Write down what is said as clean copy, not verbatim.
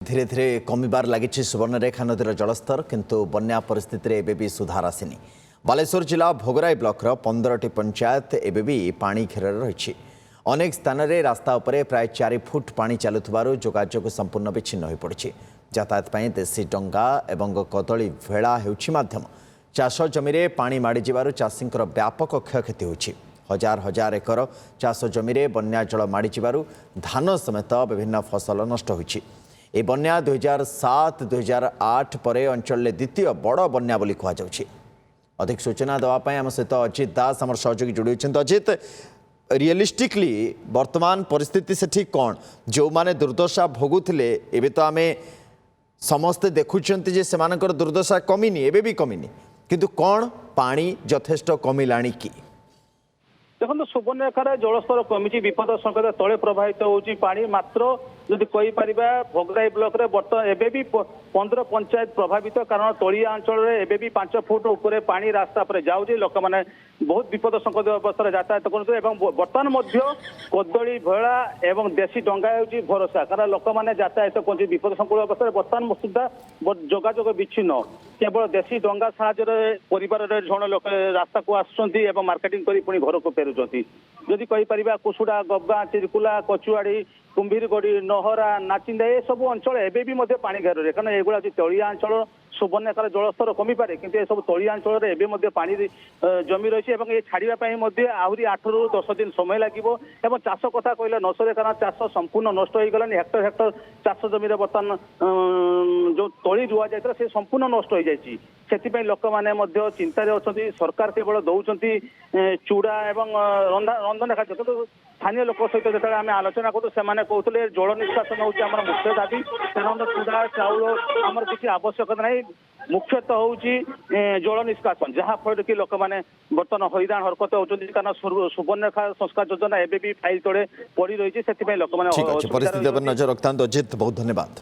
धीरे धीरे कमिबार लगी सुवर्णरेखा नदीर जलस्तर किंतु बन्या परिस्थिति एबे भी सुधार आसिनी। बालेश्वर जिला भोगराई ब्लॉक 15टी पंचायत एबे भी पानी घेर रही। अनेक स्थान में रास्ता उपरे प्राय 4 फुट पानी चलुथिबारु जोगाजोग संपूर्ण विच्छिन्न हो पड़ी। यातायात ପାଇଁ देशी डंगा एवं कदली भेला हेउछि माध्यम। चाष जमी में पानी माड़ी जिबारु चाषींकर व्यापक क्षयक्षति होछि। हजार हजार एकर चाष जमी में बन्या जल माड़ी जिबारु धान समेत विभिन्न फसल नष्ट होछि। ए बन्या 2007-2008 पर अंचल द्वितीय बड़ बन्या बोली कहुच्छे। अधिक सूचना देवाई आम सहित अजित दास आम सहयोगी जोड़ी होती। अजित, रियलिस्टिकली वर्तमान परिस्थिति से कौन जो माने दुर्दशा भोगुले एवं तो आम समस्ते देखुं जे से दुर्दशा कमिनी एवं भी कमिनी किंतु कौन पानी यथेष्ट कमिला कि देखो सुवर्णरेखार जलस्तर कमी विपद संकेत तले प्रभावित होची पानी मात्र जदि कही परिबा भोगराई ब्लॉक रे बर्तमान एबे भी 15 पंचायत प्रभावित कारण तलिया अंचल रे एबे भी 5 फुट ऊपर पानी रास्ता पर जाउची। लोक माने बहुत विपद संकेत अवस्था यातायात करते एवं बर्तमान मध्य कदली भेड़ा एवं देशी डंगा होची भरोसा कारण लोक माने यातायात करते विपद संकुल अवस्था बर्तमान सुधा जोगाजोग विच्छिन्न केवल देशी डंगा साहाय्य परिवार जन लोक रास्ता को आसुचंती एवं मार्केटिंग करी पुणी घर को फेरुचंती। जदि कही परिबा कुसुडा गब्गा चिरकुला कचुआड़ी कुंभीरगढ़ी नहरा नाचिंदा ये सब अंचल एबे भी मध्य पानी घेर रहे कारण एगुड़ा तलिया अंचल सुवर्णरेखार जलस्तर कमी पारे किंतु ये सब तलिया अंचल एबे मध्य पानी जमी रही है ये छाड़ापी आहरी 8 ରୁ 10 दिन समय लगे। चाष कथा कहले नसरे कारण चाष संपूर्ण नष्ट हो गलानी। हेक्टर हेक्टर चाष जमी बर्तमान जो तली रुआ जाता से संपूर्ण नष्ट हो जाए। से लोक मैंने चिंतार अच्छा सरकार केवल दौरान चूड़ा एवं रंधन खाद्य किंतु स्थानीय लोक सहित जो आम आलोचना करूँ से कहते जल निष्कासन हूँ आम मुख्य दाबी कारण चूड़ा चाउल आमर किसी आवश्यकता नहीं मुख्यतः हूँ जल निष्कासन जहाँफल कि लोक मैंने बर्तमान हईराण हरकत होती कारण सुवर्णरेखा संस्कार योजना एबे भी फाइल तले पड़ रही है। लोक मैंने परिस्थिति नजर रखता। अजित, बहुत धन्यवाद।